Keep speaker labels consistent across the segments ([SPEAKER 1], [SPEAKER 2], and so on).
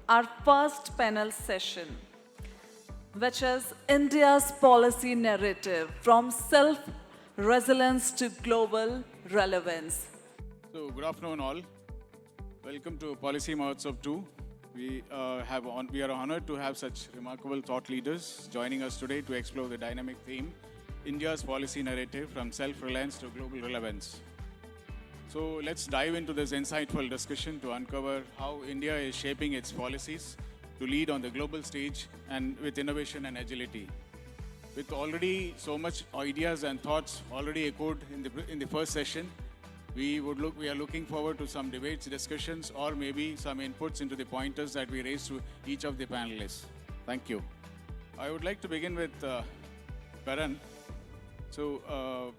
[SPEAKER 1] our first panel session, which is India's policy narrative from self resilience to global relevance.
[SPEAKER 2] So, good afternoon, all. Welcome to Policy Mahotsav 2. We are honored to have such remarkable thought leaders joining us today to explore the dynamic theme, India's policy narrative from self-reliance to global relevance. So let's dive into this insightful discussion to uncover how India is shaping its policies to lead on the global stage and with innovation and agility. With already so much ideas and thoughts already echoed in the first session, we are looking forward to some debates, discussions, or maybe some inputs into the pointers that we raised to each of the panelists. Thank you. I would like to begin with Karan. So,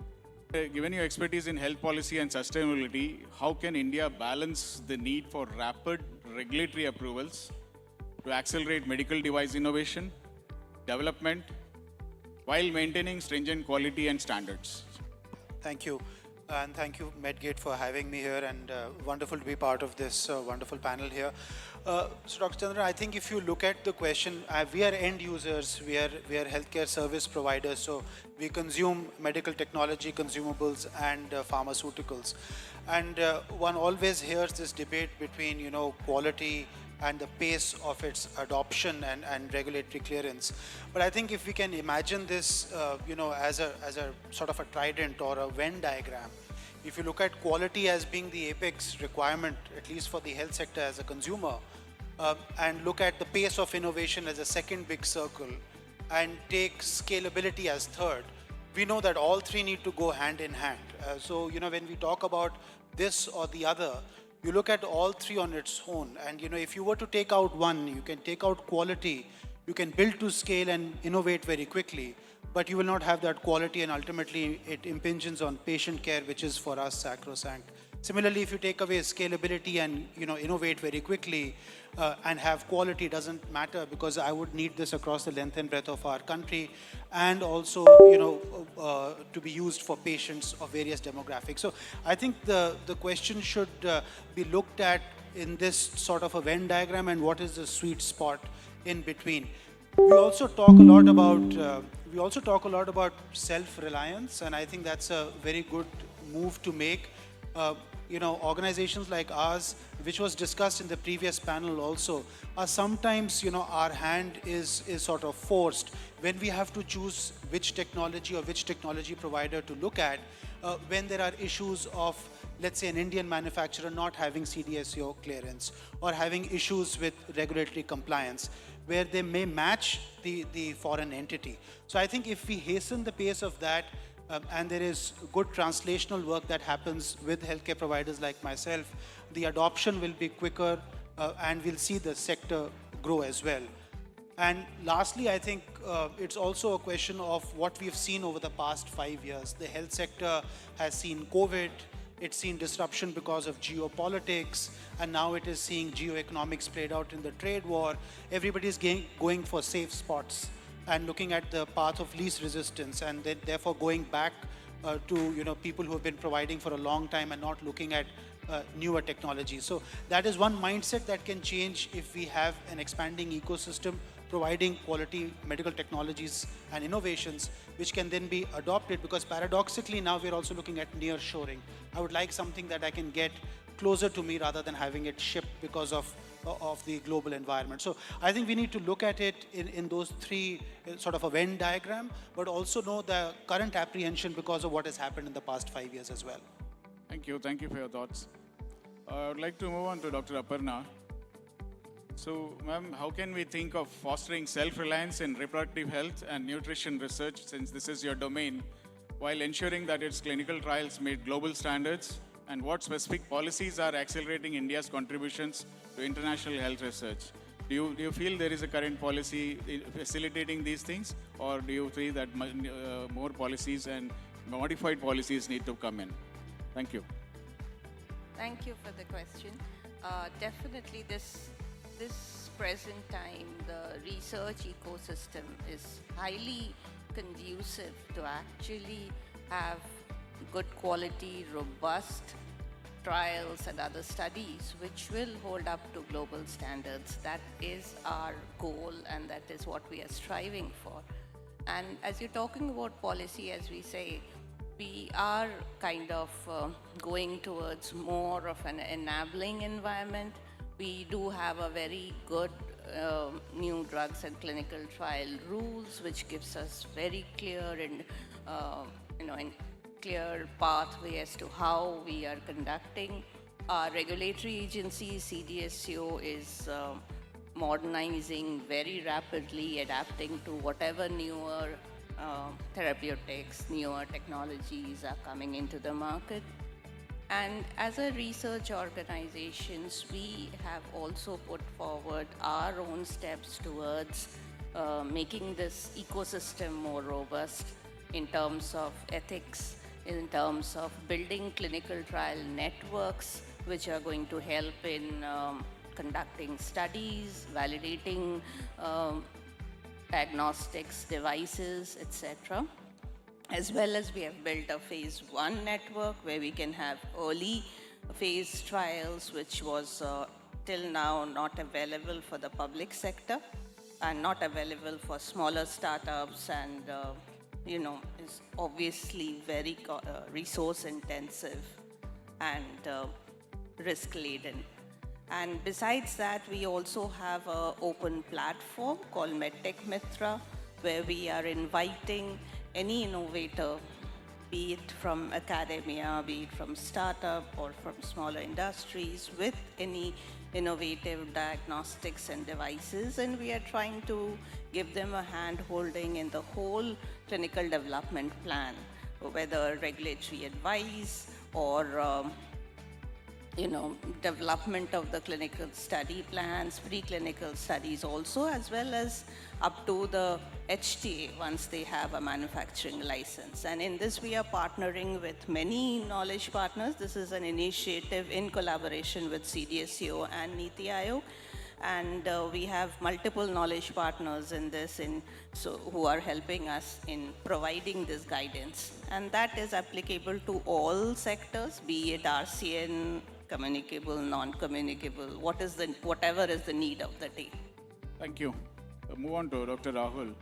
[SPEAKER 2] given your expertise in health policy and sustainability, how can India balance the need for rapid regulatory approvals to accelerate medical device innovation, development, while maintaining stringent quality and standards?
[SPEAKER 3] Thank you. And thank you, Medgate, for having me here, and wonderful to be part of this wonderful panel here. So, Dr. Chandra, I think if you look at the question, we are end users, we are healthcare service providers, so we consume medical technology, consumables, and pharmaceuticals. And one always hears this debate between, quality and the pace of its adoption and regulatory clearance. But I think if we can imagine this, as a sort of a trident or a Venn diagram, if you look at quality as being the apex requirement, at least for the health sector as a consumer, and look at the pace of innovation as a second big circle, and take scalability as third, we know that all three need to go hand in hand. So, when we talk about this or the other, you look at all three on its own, and if you were to take out one, you can take out quality, you can build to scale and innovate very quickly, but you will not have that quality, and ultimately it impinges on patient care, which is for us sacrosanct. Similarly, if you take away scalability and innovate very quickly and have quality, doesn't matter, because I would need this across the length and breadth of our country, and also to be used for patients of various demographics. So I think the question should be looked at in this sort of a Venn diagram, and what is the sweet spot in between. We also talk a lot about self-reliance, and I think that's a very good move to make. Organizations like ours, which was discussed in the previous panel also, are sometimes, our hand is sort of forced when we have to choose which technology or which technology provider to look at, when there are issues of, let's say, an Indian manufacturer not having CDSCO clearance or having issues with regulatory compliance, where they may match the foreign entity. So I think if we hasten the pace of that, and there is good translational work that happens with healthcare providers like myself, the adoption will be quicker, and we'll see the sector grow as well. And lastly, I think it's also a question of what we've seen over the past 5 years. The health sector has seen COVID, it's seen disruption because of geopolitics, and now it is seeing geoeconomics played out in the trade war. Everybody's going for safe spots and looking at the path of least resistance, and then therefore going back to people who have been providing for a long time and not looking at newer technologies. So that is one mindset that can change if we have an expanding ecosystem providing quality medical technologies and innovations, which can then be adopted, because paradoxically now we're also looking at near-shoring. I would like something that I can get closer to me rather than having it shipped because of the global environment. So I think we need to look at it in those three, sort of a Venn diagram, but also know the current apprehension because of what has happened in the past 5 years as well.
[SPEAKER 2] Thank you for your thoughts. I would like to move on to Dr. Aparna. So, ma'am, how can we think of fostering self-reliance in reproductive health and nutrition research, since this is your domain, while ensuring that its clinical trials meet global standards? And what specific policies are accelerating India's contributions to international health research? Do you feel there is a current policy facilitating these things, or do you feel that more policies and modified policies need to come in? Thank you.
[SPEAKER 4] Thank you for the question. Definitely this present time, the research ecosystem is highly conducive to actually have good quality, robust trials and other studies which will hold up to global standards. That is our goal, and that is what we are striving for. And as you're talking about policy, as we say, we are kind of going towards more of an enabling environment. We do have a very good new drugs and clinical trial rules, which gives us very clear and and clear pathway as to how we are conducting. Our regulatory agency, CDSCO, is modernizing very rapidly, adapting to whatever newer therapeutics, newer technologies are coming into the market. And as a research organizations, we have also put forward our own steps towards making this ecosystem more robust in terms of ethics, in terms of building clinical trial networks, which are going to help in conducting studies, validating diagnostics devices, etc. As well as we have built a phase 1 network where we can have early phase trials, which was till now not available for the public sector and not available for smaller startups, and is obviously very resource intensive and risk laden. And besides that, we also have an open platform called MedTech Mitra, where we are inviting any innovator, be it from academia, be it from startup or from smaller industries, with any innovative diagnostics and devices, and we are trying to give them a hand holding in the whole clinical development plan, whether regulatory advice or development of the clinical study plans, preclinical studies also, as well as up to the HTA once they have a manufacturing license. And in this, we are partnering with many knowledge partners. This is an initiative in collaboration with CDSCO and NITI Aayog. And we have multiple knowledge partners in this, who are helping us in providing this guidance. And that is applicable to all sectors, be it RCN, communicable, non-communicable, whatever is the need of the day.
[SPEAKER 2] Thank you. Move on to Dr. Rahul.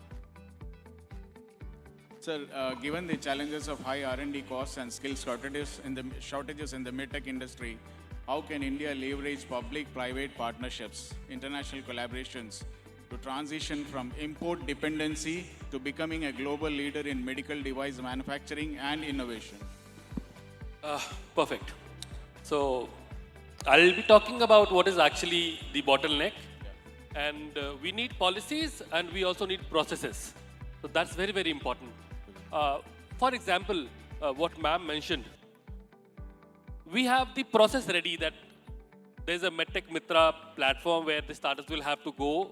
[SPEAKER 2] Sir, given the challenges of high R&D costs and skill shortages in the medtech industry, how can India leverage public-private partnerships, international collaborations to transition from import dependency to becoming a global leader in medical device manufacturing and innovation?
[SPEAKER 5] Perfect. So I'll be talking about what is actually the bottleneck. And we need policies and we also need processes. So that's very, very important. For example, what ma'am mentioned, we have the process ready that there's a MedTech Mitra platform where the startups will have to go,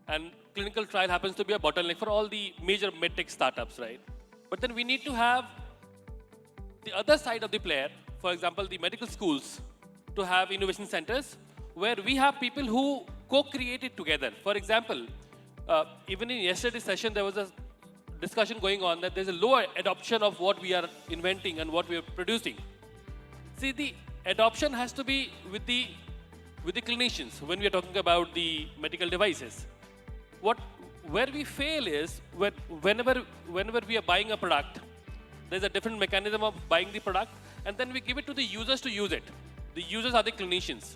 [SPEAKER 5] and clinical trial happens to be a bottleneck for all the major MedTech startups, right? But then we need to have the other side of the player, for example, the medical schools, to have innovation centers where we have people who co-create it together. For example, even in yesterday's session, there was a discussion going on that there's a lower adoption of what we are inventing and what we are producing. See, the adoption has to be with the clinicians when we are talking about the medical devices. Where we fail is whenever we are buying a product, there's a different mechanism of buying the product, and then we give it to the users to use it. The users are the clinicians.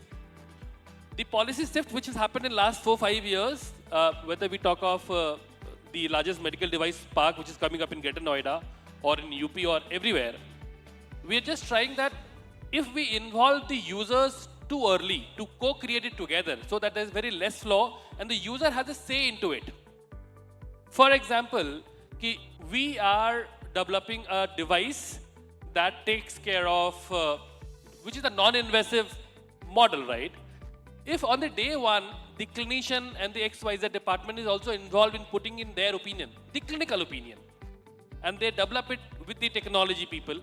[SPEAKER 5] The policy shift which has happened in the last 4-5 years, whether we talk of the largest medical device park which is coming up in Greater Noida or in UP or everywhere, we are just trying that if we involve the users too early to co-create it together so that there's very less flaw and the user has a say into it. For example, we are developing a device that takes care of, which is a non-invasive model, right? If on the day one, the clinician and the XYZ department is also involved in putting in their opinion, the clinical opinion, and they develop it with the technology people,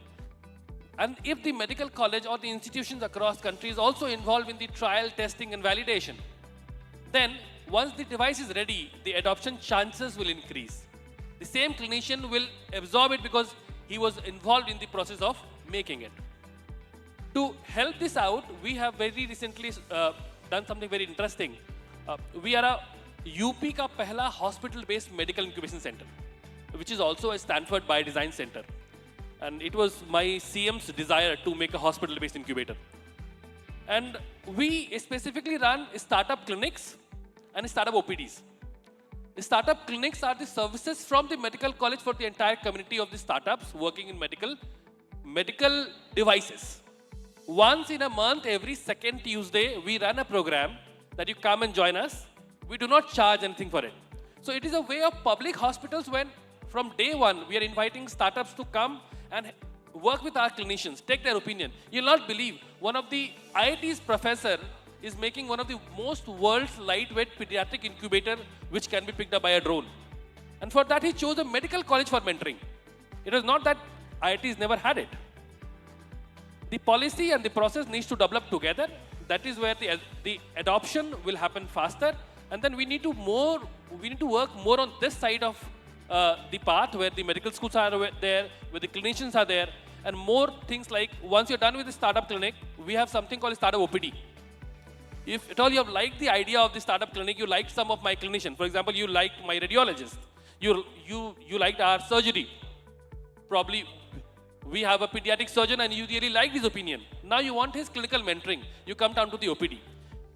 [SPEAKER 5] and if the medical college or the institutions across countries also involved in the trial, testing and validation, then once the device is ready, the adoption chances will increase. The same clinician will absorb it because he was involved in the process of making it. To help this out, we have very recently done something very interesting. We are a UP का पहला hospital-based medical incubation center, which is also a Stanford by Design Center. And it was my CM's desire to make a hospital-based incubator. And we specifically run startup clinics and startup OPDs. The startup clinics are the services from the medical college for the entire community of the startups working in medical devices. Once in a month, every second Tuesday, we run a program that you come and join us. We do not charge anything for it. So it is a way of public hospitals when from day one, we are inviting startups to come and work with our clinicians, take their opinion. You'll not believe, one of the IIT's professor is making one of the most world's lightweight pediatric incubator which can be picked up by a drone. And for that, he chose a medical college for mentoring. It was not that IIT's never had it. The policy and the process needs to develop together. That is where the adoption will happen faster. And then we need to work more on this side of the path where the medical schools are there, where the clinicians are there, and more things like once you're done with the startup clinic, we have something called a startup OPD. If at all you have liked the idea of the startup clinic, you liked some of my clinicians. For example, you liked my radiologist. You liked our surgery. Probably we have a pediatric surgeon and you really liked his opinion. Now you want his clinical mentoring. You come down to the OPD.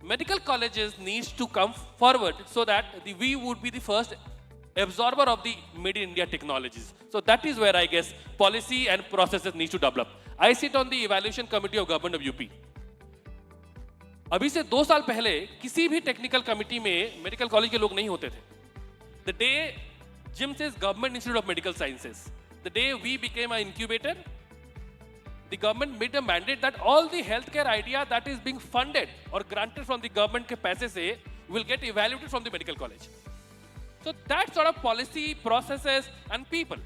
[SPEAKER 5] Medical colleges needs to come forward so that we would be the first absorber of the made in India technologies. So that is where I guess policy and processes need to develop. I sit on the evaluation committee of government of UP. अभी से 2 साल पहले किसी भी technical committee में medical college के लोग नहीं होते थे. The day Jim says Government Institute of Medical Sciences, the day we became an incubator, the government made a mandate that all the healthcare idea that is being funded or granted from the government के पैसे से will get evaluated from the medical college. So that sort of policy, processes and people.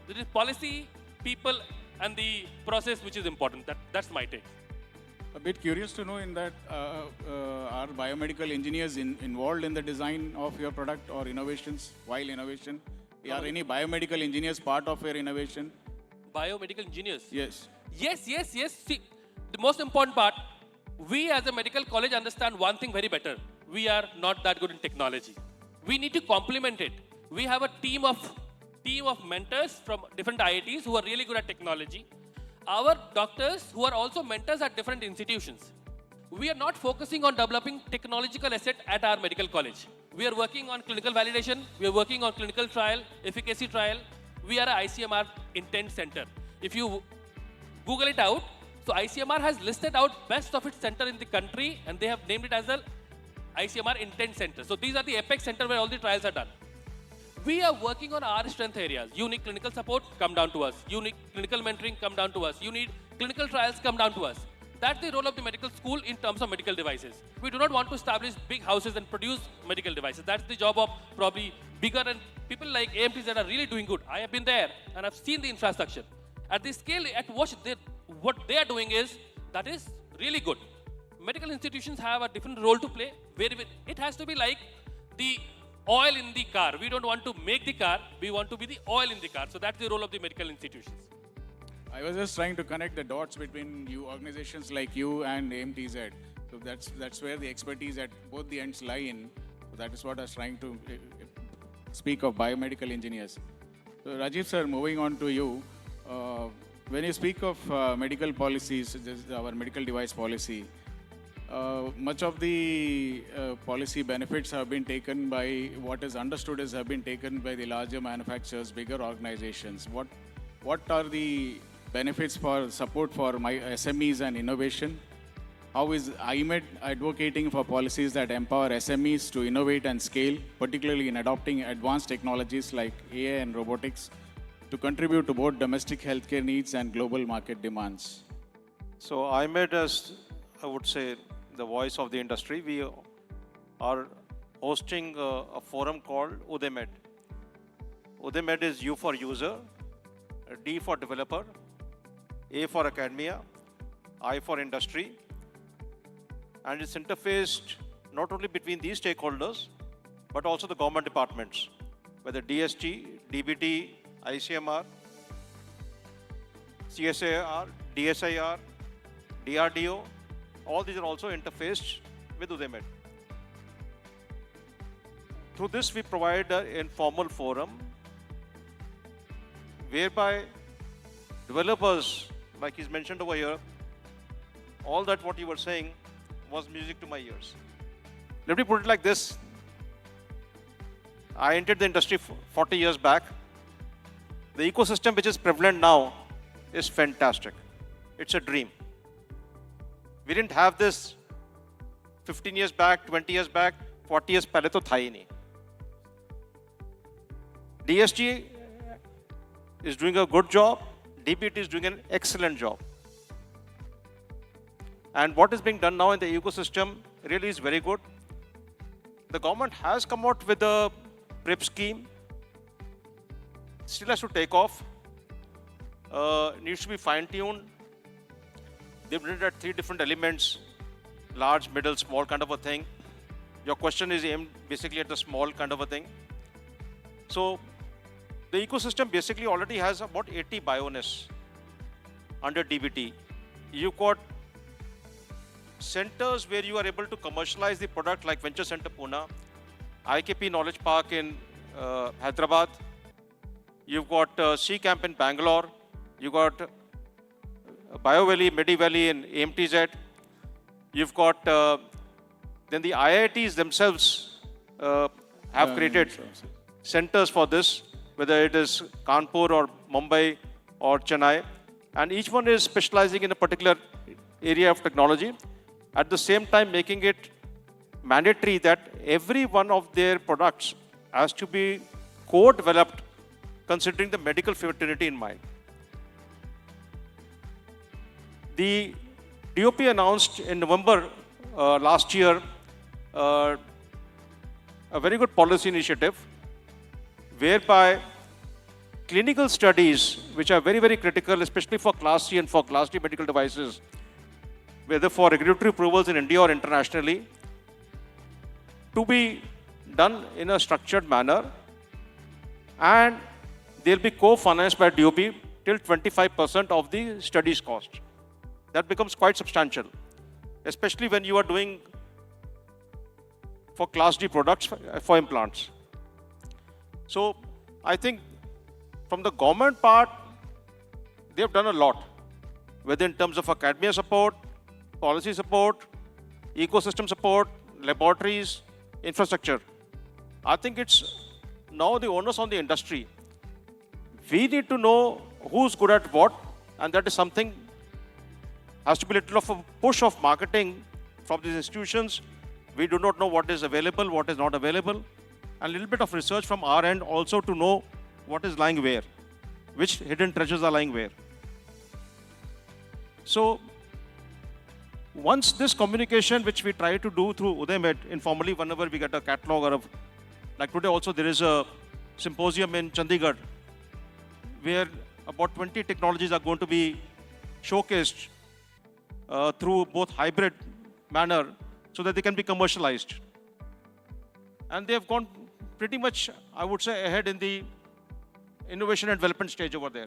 [SPEAKER 5] There is policy, people and the process which is important. That's my take.
[SPEAKER 2] A bit curious to know in that are biomedical engineers involved in the design of your product or innovations while innovation? Are any biomedical engineers part of your innovation?
[SPEAKER 5] Biomedical engineers?
[SPEAKER 2] Yes.
[SPEAKER 5] Yes. See, the most important part, we as a medical college understand one thing very better. We are not that good in technology. We need to complement it. We have a team of mentors from different IITs who are really good at technology. Our doctors who are also mentors at different institutions. We are not focusing on developing technological asset at our medical college. We are working on clinical validation. We are working on clinical trial, efficacy trial. We are a ICMR intent center. If you Google it out, so ICMR has listed out best of its center in the country and they have named it as a ICMR intent center. So these are the apex center where all the trials are done. We are working on our strength areas. You need clinical support, come down to us. You need clinical mentoring, come down to us. You need clinical trials, come down to us. That's the role of the medical school in terms of medical devices. We do not want to establish big houses and produce medical devices. That's the job of probably bigger and people like AMTs that are really doing good. I have been there and I've seen the infrastructure. At the scale at what they are doing that is really good. Medical institutions have a different role to play. It has to be like the oil in the car. We don't want to make the car, we want to be the oil in the car. So that's the role of the medical institutions.
[SPEAKER 2] I was just trying to connect the dots between you organizations like you and AMTZ. So that's where the expertise at both the ends lie in. So that is what I was trying to speak of biomedical engineers. So Rajiv sir, moving on to you. When you speak of medical policies, our medical device policy, much of the policy benefits have been taken by what is understood as have been taken by the larger manufacturers, bigger organizations. What are the benefits for support for my SMEs and innovation? How is IMED advocating for policies that empower SMEs to innovate and scale, particularly in adopting advanced technologies like AI and robotics, to contribute to both domestic healthcare needs and global market demands?
[SPEAKER 6] So IMED is, I would say, the voice of the industry. We are hosting a forum called UDEMED. UDEMED is U for user, D for developer, A for academia, I for industry, and it's interfaced not only between these stakeholders, but also the government departments, whether DST, DBT, ICMR, CSIR, DSIR, DRDO, all these are also interfaced with UDEMED. Through this, we provide an informal forum whereby developers, like he's mentioned over here, all that what you were saying was music to my ears. Let me put it like this. I entered the industry 40 years back. The ecosystem which is prevalent now is fantastic. It's a dream. We didn't have this 15 years back, 20 years back, 40 years पहले तो था ही नहीं. DSG is doing a good job. DBT is doing an excellent job. And what is being done now in the ecosystem really is very good. The government has come out with a PRIP scheme. Still has to take off. Needs to be fine-tuned. They've written at 3 different elements: large, middle, small kind of a thing. Your question is aimed basically at the small kind of a thing. So the ecosystem basically already has about 80 bionis under DBT. You've got centers where you are able to commercialize the product, like Venture Center Pune, IKP Knowledge Park in Hyderabad. You've got C Camp in Bangalore. You've got Bio Valley, Medi Valley in AMTZ. You've got then the IITs themselves have created centers for this, whether it is Kanpur or Mumbai or Chennai, and each one is specializing in a particular area of technology, at the same time making it mandatory that every one of their products has to be co-developed considering the medical fraternity in mind. The DOP announced in November last year a very good policy initiative whereby clinical studies, which are very, very critical, especially for Class C and for Class D medical devices, whether for regulatory approvals in India or internationally, to be done in a structured manner, and they'll be co-financed by DOP till 25% of the studies cost. That becomes quite substantial, especially when you are doing for Class D products for implants. So I think from the government part, they have done a lot, whether in terms of academia support, policy support, ecosystem support, laboratories, infrastructure. I think it's now the onus on the industry. We need to know who's good at what, and that is something has to be a little of a push of marketing from these institutions. We do not know what is available, what is not available, and a little bit of research from our end also to know what is lying where, which hidden treasures are lying where. So once this communication, which we try to do through UDEMED informally, whenever we get a catalog, or like today also there is a symposium in Chandigarh where about 20 technologies are going to be showcased through both hybrid manner so that they can be commercialized. And they have gone pretty much, I would say, ahead in the innovation and development stage over there.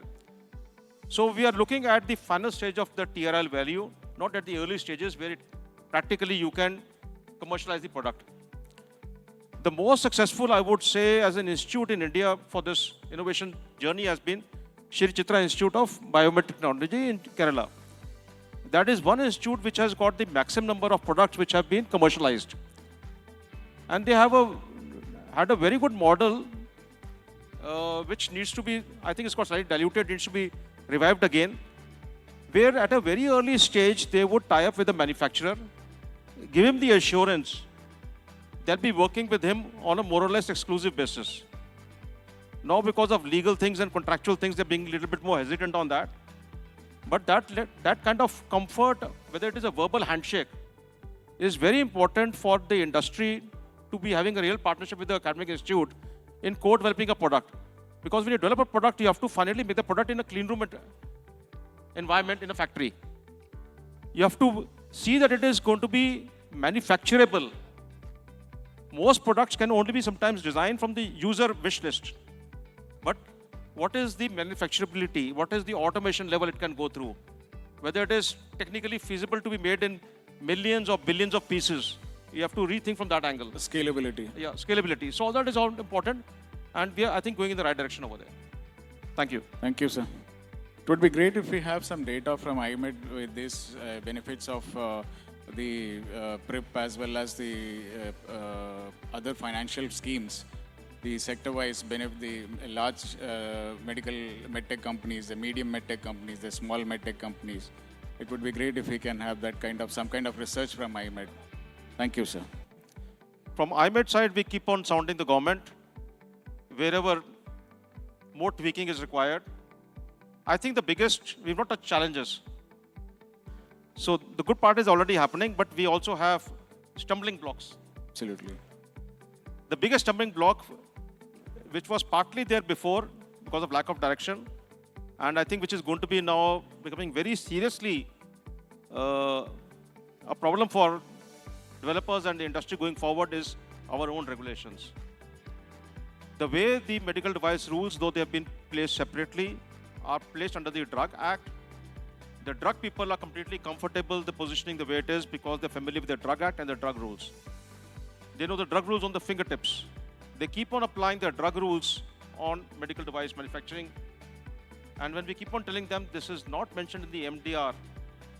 [SPEAKER 6] So we are looking at the final stage of the TRL value, not at the early stages where practically you can commercialize the product. The most successful, I would say, as an institute in India for this innovation journey has been Shri Chitra Institute of Biotechnology in Kerala. That is one institute which has got the maximum number of products which have been commercialized. And they have had a very good model which needs to be, I think it's got slightly diluted, needs to be revived again, where at a very early stage they would tie up with the manufacturer, give him the assurance they'll be working with him on a more or less exclusive basis. Now because of legal things and contractual things, they're being a little bit more hesitant on that. But that kind of comfort, whether it is a verbal handshake, is very important for the industry to be having a real partnership with the academic institute in co-developing a product. Because when you develop a product, you have to finally make the product in a clean room environment in a factory. You have to see that it is going to be manufacturable. Most products can only be sometimes designed from the user wish list. But what is the manufacturability? What is the automation level it can go through? whether it is technically feasible to be made in millions or billions of pieces. You have to rethink from that angle.
[SPEAKER 2] Scalability.
[SPEAKER 6] Yeah, scalability. So all that is all important, and we are, I think, going in the right direction over there. Thank you.
[SPEAKER 2] Thank you, sir. It would be great if we have some data from IMED with these benefits of the PRIP as well as the other financial schemes, the sector-wise benefit, the large medical medtech companies, the medium medtech companies, the small medtech companies. It would be great if we can have that kind of, some kind of research from IMED. Thank you, sir.
[SPEAKER 6] From IMED side, we keep on sounding the government wherever more tweaking is required. I think the biggest, we've not touched challenges. So the good part is already happening, but we also have stumbling blocks.
[SPEAKER 2] Absolutely.
[SPEAKER 6] The biggest stumbling block, which was partly there before because of lack of direction, and I think which is going to be now becoming very seriously a problem for developers and the industry going forward, is our own regulations. The way the medical device rules, though they have been placed separately, are placed under the Drug Act. The drug people are completely comfortable the positioning the way it is because they're familiar with the Drug Act and the drug rules. They know the drug rules on the fingertips. They keep on applying their drug rules on medical device manufacturing. And when we keep on telling them this is not mentioned in the MDR,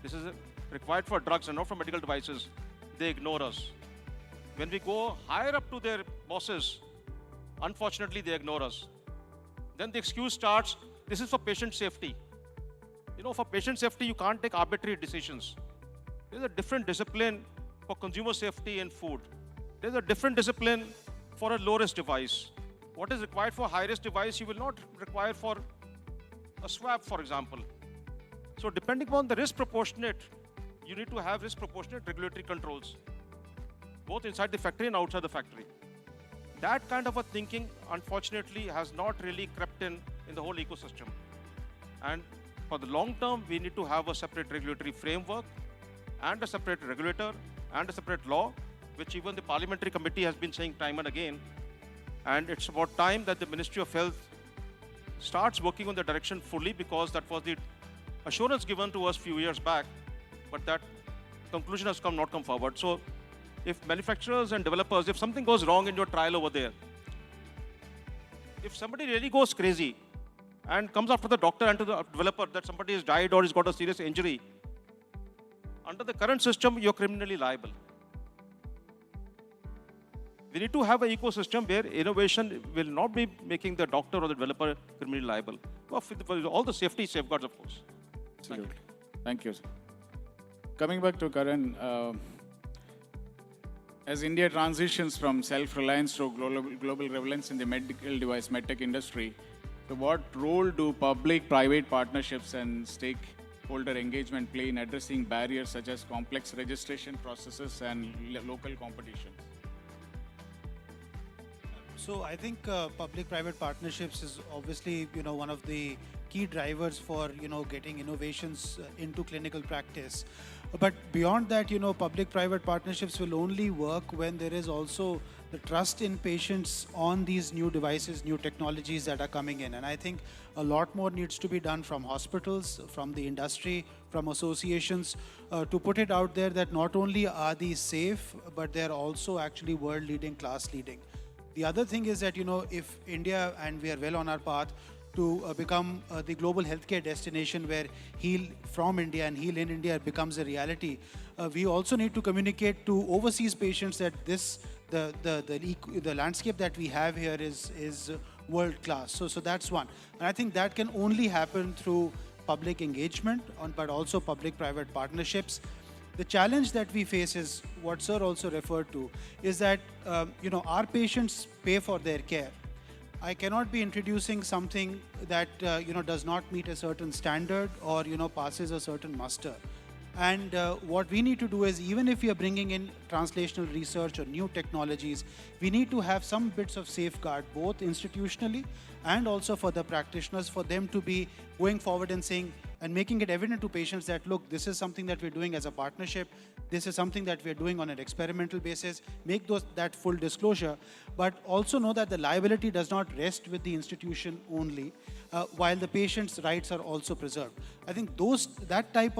[SPEAKER 6] this is required for drugs and not for medical devices, they ignore us. When we go higher up to their bosses, unfortunately, they ignore us. Then the excuse starts, this is for patient safety. You know, for patient safety, you can't take arbitrary decisions. There's a different discipline for consumer safety in food. There's a different discipline for a low-risk device. What is required for a high-risk device, you will not require for a swab, for example. So depending on the risk proportionate, you need to have risk proportionate regulatory controls, both inside the factory and outside the factory. That kind of a thinking, unfortunately, has not really crept in the whole ecosystem. And for the long term, we need to have a separate regulatory framework and a separate regulator and a separate law, which even the parliamentary committee has been saying time and again. And it's about time that the Ministry of Health starts working on the direction fully, because that was the assurance given to us a few years back, but that conclusion has not come forward. So if manufacturers and developers, if something goes wrong in your trial over there, if somebody really goes crazy and comes after the doctor and to the developer that somebody has died or has got a serious injury, under the current system, you're criminally liable. We need to have an ecosystem where innovation will not be making the doctor or the developer criminally liable. For all the safety safeguards, of course.
[SPEAKER 2] Absolutely. Thank you, sir. Coming back to Karan, as India transitions from self-reliance to global relevance in the medical device medtech industry, so what role do public-private partnerships and stakeholder engagement play in addressing barriers such as complex registration processes and local competition?
[SPEAKER 3] So I think public-private partnerships is obviously, one of the key drivers for, getting innovations into clinical practice. But beyond that, public-private partnerships will only work when there is also the trust in patients on these new devices, new technologies that are coming in. And I think a lot more needs to be done from hospitals, from the industry, from associations, to put it out there that not only are these safe, but they're also actually world-leading, class-leading. The other thing is that, if India, and we are well on our path to become the global healthcare destination where Heal from India and Heal in India becomes a reality, we also need to communicate to overseas patients that the landscape that we have here is world class. So that's one. And I think that can only happen through public engagement, but also public-private partnerships. The challenge that we face is what Sir also referred to, is that our patients pay for their care. I cannot be introducing something that does not meet a certain standard or passes a certain muster. And what we need to do is, even if we are bringing in translational research or new technologies, we need to have some bits of safeguard, both institutionally and also for the practitioners, for them to be going forward and saying and making it evident to patients that, look, this is something that we're doing as a partnership, this is something that we're doing on an experimental basis, make that full disclosure, but also know that the liability does not rest with the institution only, while the patient's rights are also preserved. I think that type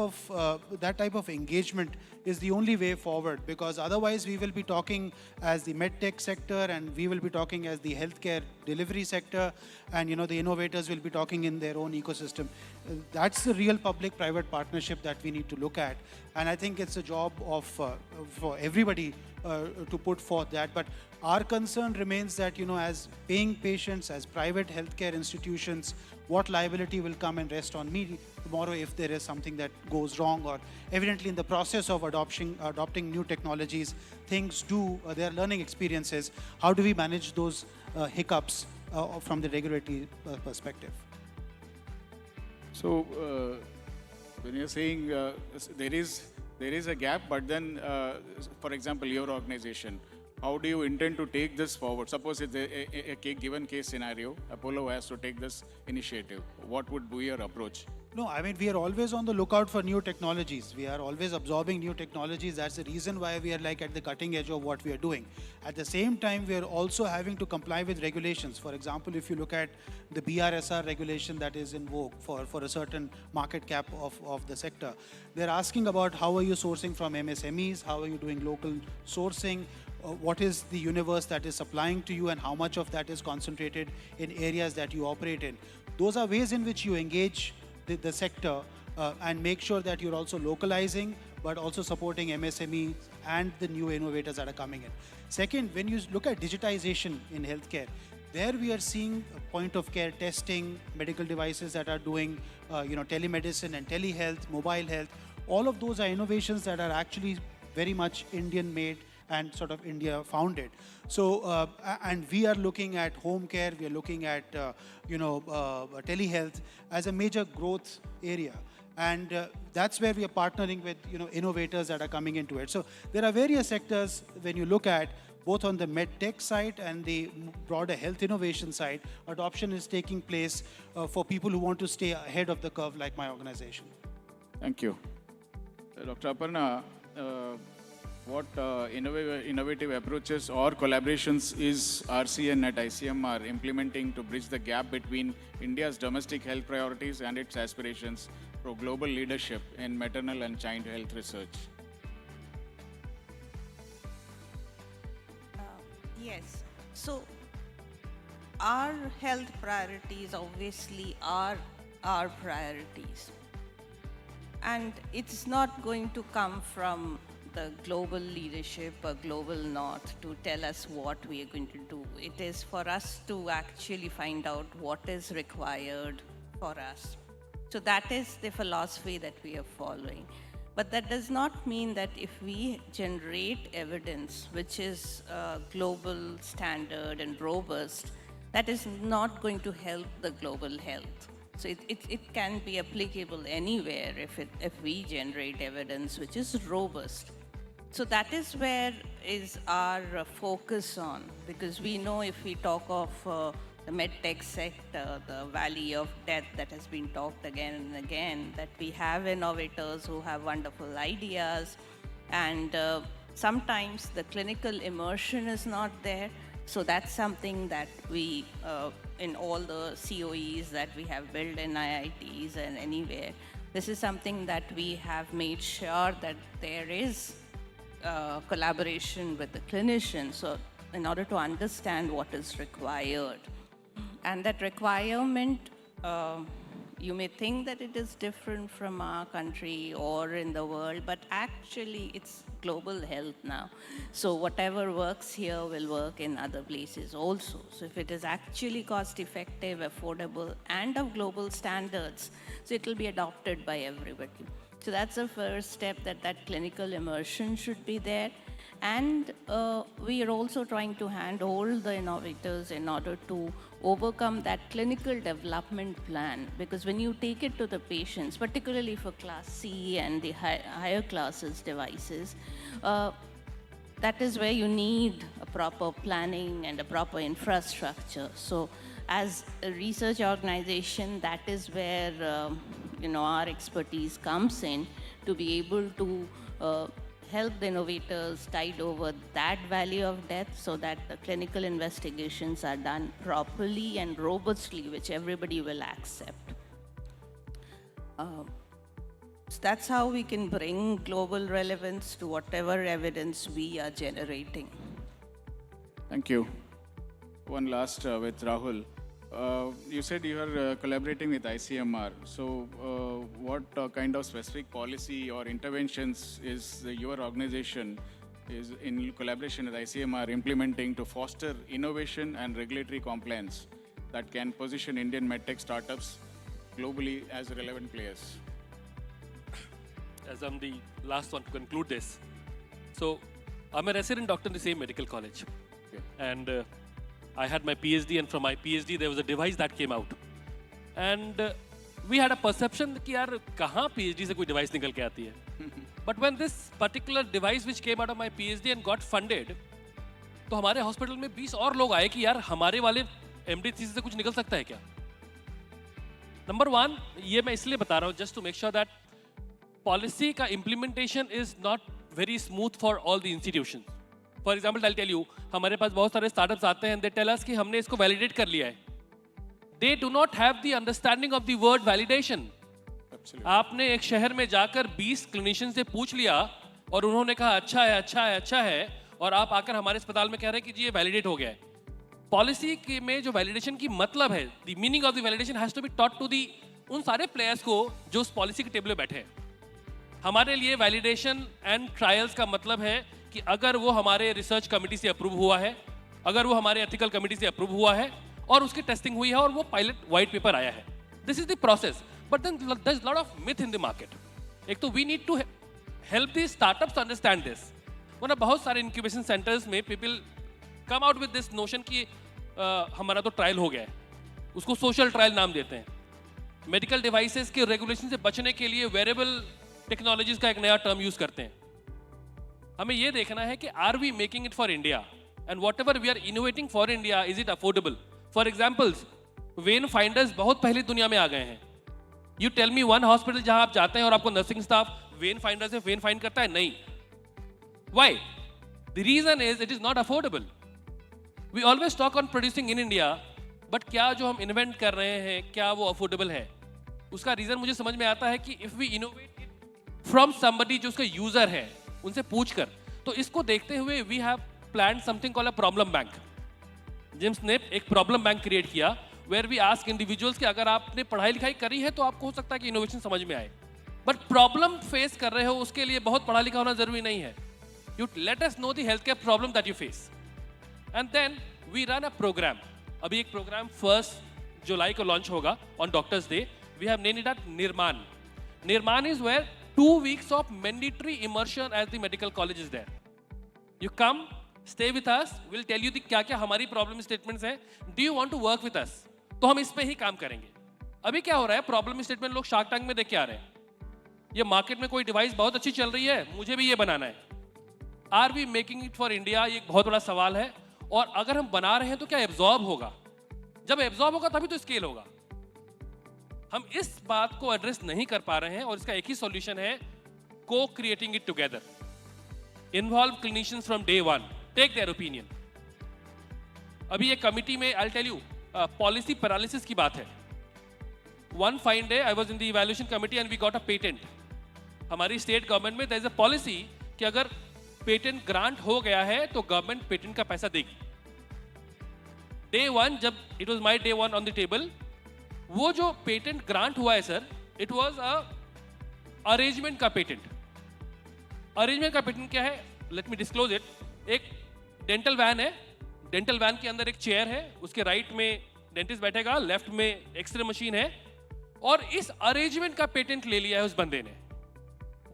[SPEAKER 3] of engagement is the only way forward, because otherwise we will be talking as the medtech sector, and we will be talking as the healthcare delivery sector, and the innovators will be talking in their own ecosystem. That's the real public-private partnership that we need to look at, and I think it's a job of for everybody to put forth that. But our concern remains that, as paying patients, as private healthcare institutions, what liability will come and rest on me tomorrow if there is something that goes wrong, or evidently in the process of adopting new technologies, there are learning experiences. How do we manage those hiccups from the regulatory perspective?
[SPEAKER 2] So, when you're saying there is a gap, but then, for example, your organization, how do you intend to take this forward? Suppose it's a given case scenario, Apollo has to take this initiative. What would be your approach?
[SPEAKER 3] No, I mean, we are always on the lookout for new technologies. We are always absorbing new technologies. That's the reason why we are at the cutting edge of what we are doing. At the same time, we are also having to comply with regulations. For example, if you look at the BRSR regulation that is in vogue for a certain market cap of the sector, they're asking about how are you sourcing from MSMEs, how are you doing local sourcing, what is the universe that is supplying to you, and how much of that is concentrated in areas that you operate in. Those are ways in which you engage the sector and make sure that you're also localizing, but also supporting MSMEs and the new innovators that are coming in. Second, when you look at digitization in healthcare, there we are seeing point of care testing, medical devices that are doing telemedicine and telehealth, mobile health. All of those are innovations that are actually very much Indian made and sort of India founded. So, and we are looking at home care, we are looking at, telehealth as a major growth area. And that's where we are partnering with, innovators that are coming into it. So there are various sectors when you look at, both on the medtech side and the broader health innovation side, adoption is taking place for people who want to stay ahead of the curve like my organization.
[SPEAKER 2] Thank you. Dr. Aparna, what innovative approaches or collaborations is RCN at ICM are implementing to bridge the gap between India's domestic health priorities and its aspirations for global leadership in maternal and child health research?
[SPEAKER 4] Yes. So our health priorities obviously are our priorities. And it's not going to come from the global leadership or global north to tell us what we are going to do. It is for us to actually find out what is required for us. So that is the philosophy that we are following. But that does not mean that if we generate evidence which is global standard and robust, that is not going to help the global health. So it can be applicable anywhere if we generate evidence which is robust. So that is where is our focus on, because we know if we talk of the medtech sector, the valley of death that has been talked again and again, that we have innovators who have wonderful ideas, and sometimes the clinical immersion is not there. So that's something that we, in all the COEs that we have built in IITs and anywhere, this is something that we have made sure that there is collaboration with the clinicians, so in order to understand what is required. And that requirement, you may think that it is different from our country or in the world, but actually it's global health now. So whatever works here will work in other places also. So if it is actually cost effective, affordable, and of global standards, so it will be adopted by everybody. So that's the first step, that clinical immersion should be there. And we are also trying to handhold the innovators in order to overcome that clinical development plan. Because when you take it to the patients, particularly for class C and the higher classes devices, that is where you need a proper planning and a proper infrastructure. So as a research organization, that is where our expertise comes in to be able to help the innovators tide over that valley of death so that the clinical investigations are done properly and robustly, which everybody will accept. So that's how we can bring global relevance to whatever evidence we are generating.
[SPEAKER 2] Thank you. One last with Rahul. You said you are collaborating with ICMR. So, what kind of specific policy or interventions is your organization is in collaboration with ICMR implementing to foster innovation and regulatory compliance that can position Indian medtech startups globally as relevant players?
[SPEAKER 5] As I'm the last one to conclude this. So, I'm a resident doctor in the same medical college.
[SPEAKER 2] Okay.
[SPEAKER 5] And I had my PhD, and from my PhD there was a device that came out. And we had a perception that यार कहाँ PhD से कोई device निकल के आती है. But when this particular device which came out of my PhD and got funded, तो हमारे hospital में 20 और लोग आए कि यार हमारे वाले MD thesis से कुछ निकल सकता है क्या? Number one, ये मैं इसलिए बता रहा हूँ just to make sure that policy का implementation is not very smooth for all the institutions. For example, I'll tell you, हमारे पास बहुत सारे startups आते हैं and they tell us कि हमने इसको validate कर लिया है. They do not have the understanding of the word validation.
[SPEAKER 2] Absolutely.
[SPEAKER 5] आपने एक शहर में जाकर 20 क्लिनिशियन से पूछ लिया और उन्होंने कहा अच्छा है, अच्छा है, अच्छा है, और आप आकर हमारे अस्पताल में कह रहे हैं कि जी ये वैलिडेट हो गया है. पॉलिसी में जो वैलिडेशन की मतलब है, the meaning of the validation has to be taught to the उन सारे प्लेयर्स को जो उस पॉलिसी के टेबल पे बैठे हैं. हमारे लिए वैलिडेशन एंड ट्रायल्स का मतलब है कि अगर वो हमारे रिसर्च कमेटी से अप्रूव हुआ है, अगर वो हमारे एथिकल कमेटी से अप्रूव हुआ है और उसकी टेस्टिंग हुई है और वो पायलट वाइट पेपर आया है. This is the process. But then there is lot of myth in the market. एक तो we need to help the startups to understand this. वरना बहुत सारे इंक्यूबेशन सेंटर्स में people come out with this notion कि हमारा तो trial हो गया है, उसको सोशल ट्रायल नाम देते हैं. मेडिकल डिवाइसेस के रेगुलेशन से बचने के लिए वेरेबल टेक्नोलॉजीज का एक नया टर्म यूज करते हैं. हमें ये देखना है कि are we making it for India and whatever we are innovating for India is it affordable. For examples, vein finders बहुत पहले दुनिया में आ गए हैं. You tell me one hospital जहां आप जाते हैं और आपको नर्सिंग स्टाफ वेन फाइंडर से वेन फाइंड करता है? नहीं. Why? The reason is it is not affordable. We always talk on producing in India, but क्या जो हम इन्वेंट कर रहे हैं क्या वो अफोर्डेबल है? उसका रीजन मुझे समझ में आता है कि if we innovate from somebody जो उसका यूजर है उनसे पूछकर. तो इसको देखते हुए we have plan something called a problem bank. James ने एक प्रॉब्लम बैंक क्रिएट किया वेयर वी आस्क इंडिविजुअल्स कि अगर आपने पढ़ाई लिखाई करी है तो आपको हो सकता है कि इनोवेशन समझ में आए, बट प्रॉब्लम फेस कर रहे हो उसके लिए बहुत पढ़ा लिखा होना जरूरी नहीं है. You let us know the health care problem that you face and then we run a programme. अभी एक प्रोग्राम 1 जुलाई को लॉन्च होगा on doctors day. We have named it Nirman. Nirman is where 2 weeks of mandatory immersion as the medical college is there. You come, stay with us, we'll tell you क्या क्या हमारी problem statements हैं. Do you want to work with us? तो हम इस पे ही काम करेंगे. अभी क्या हो रहा है, प्रॉब्लम स्टेटमेंट लोग शार्क टैंक में देख के आ रहे हैं. ये मार्केट में कोई डिवाइस बहुत अच्छी चल रही है, मुझे भी ये बनाना है. Are we making it for India? ये एक बहुत बड़ा सवाल है. और अगर हम बना रहे हैं तो क्या एब्जॉर्ब होगा? जब एब्जॉर्ब होगा तभी तो स्केल होगा. हम इस बात को एड्रेस नहीं कर पा रहे हैं और इसका एक ही सॉल्यूशन है, co creating it together. Involve clinicians from day one, take their opinion. अभी एक कमिटी में I tell you policy paralysis की बात है. One fine day I was in the evaluation committee and we got a patent. हमारी state government में there is a policy कि अगर पेटेंट ग्रांट हो गया है तो गवर्नमेंट पेटेंट का पैसा देगी. डे वन जब it was my day one on the table, वो जो पेटेंट ग्रांट हुआ है sir, it was a arrangement का पेटेंट. अरेंजमेंट का पेटेंट क्या है? Let me disclose it. एक डेंटल वैन है, डेंटल वैन के अंदर एक चेयर है, उसके राइट में डेंटिस्ट बैठेगा, लेफ्ट में एक्सरे मशीन है, और इस अरेंजमेंट का पेटेंट ले लिया है उस बंदे ने.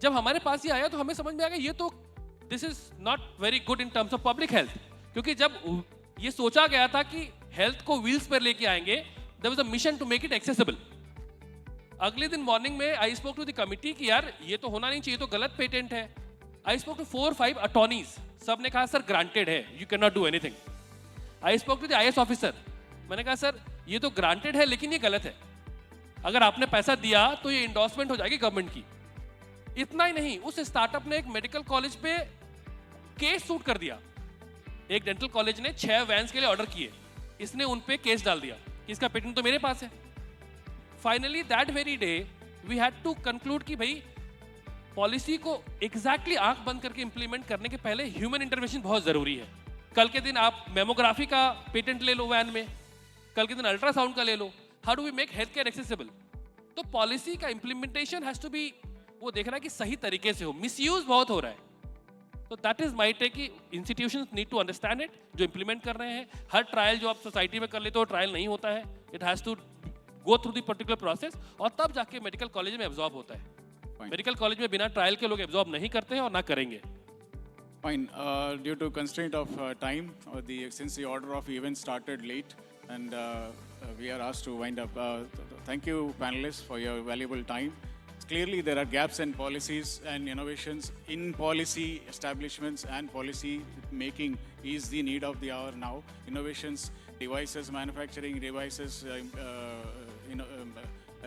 [SPEAKER 5] जब हमारे पास ये आया तो हमें समझ में आ गया ये तो this is not very good in terms of public health. क्योंकि जब ये सोचा गया था कि हेल्थ को व्हील्स पर लेके आएंगे, there was a mission to make it accessible. अगले दिन मॉर्निंग में I spoke to the committee कि यार ये तो होना नहीं चाहिए, तो गलत पेटेंट है. आई स्पोक टू 4-5 अटॉर्नीज, सब ने कहा सर ग्रांटेड है, you can not do anything. I spoke to the IAS officer, मैंने कहा सर ये तो ग्रांटेड है लेकिन ये गलत है. अगर आपने पैसा दिया तो ये इंडोर्समेंट हो जाएगी गवर्नमेंट की। इतना ही नहीं, उस स्टार्टअप ने एक मेडिकल कॉलेज पे केस शूट कर दिया। एक डेंटल कॉलेज ने 6 वैन्स के लिए ऑर्डर किए, इसने उन पे केस डाल दिया कि इसका पेटेंट तो मेरे पास है। Finally that very day we had to conclude कि भाई पॉलिसी को एग्जैक्टली आंख बंद करके इंप्लीमेंट करने के पहले ह्यूमन इंटरवेंशन बहुत जरूरी है। कल के दिन आप मेमोग्राफी का पेटेंट ले लो वैन में, कल के दिन अल्ट्रासाउंड का ले लो। How do we make health care accessible? तो पॉलिसी का इंप्लीमेंटेशन हैज टू बी, वो देख रहा है कि सही तरीके से हो। मिसयूज बहुत हो रहा है। तो दैट इज माई टेक कि institutions need to understand it, जो इंप्लीमेंट कर रहे हैं। हर ट्रायल जो आप सोसाइटी में कर लेते हो ट्रायल नहीं होता है, it has to go through the particular process और तब जाके मेडिकल कॉलेज में एब्जॉर्ब होता है। मेडिकल कॉलेज में बिना ट्रायल के लोग एब्जॉर्ब नहीं करते हैं और ना करेंगे।
[SPEAKER 2] Fine. Due to constraint of time, since the order of events started late, and we are asked to wind up. Thank you, panelists, for your valuable time. Clearly, there are gaps in policies and innovations in policy establishments, and policy making is the need of the hour now. Innovations, devices, manufacturing devices,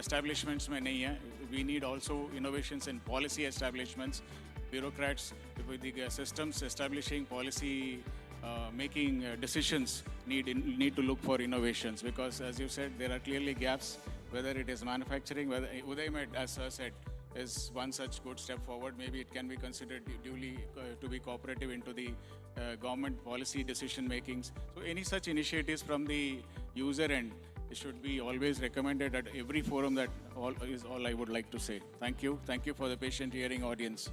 [SPEAKER 2] establishments में नहीं है. We need also innovations in policy establishments. Bureaucrats with the systems establishing policy making decisions need to look for innovations, because as you said, there are clearly gaps, whether it is manufacturing, whether UDayMed, as sir said, is one such good step forward. Maybe it can be considered duly to be cooperative into the government policy decision makings. So any such initiatives from the user end, it should be always recommended at every forum. That all is all I would like to say. Thank you for the patient hearing audience.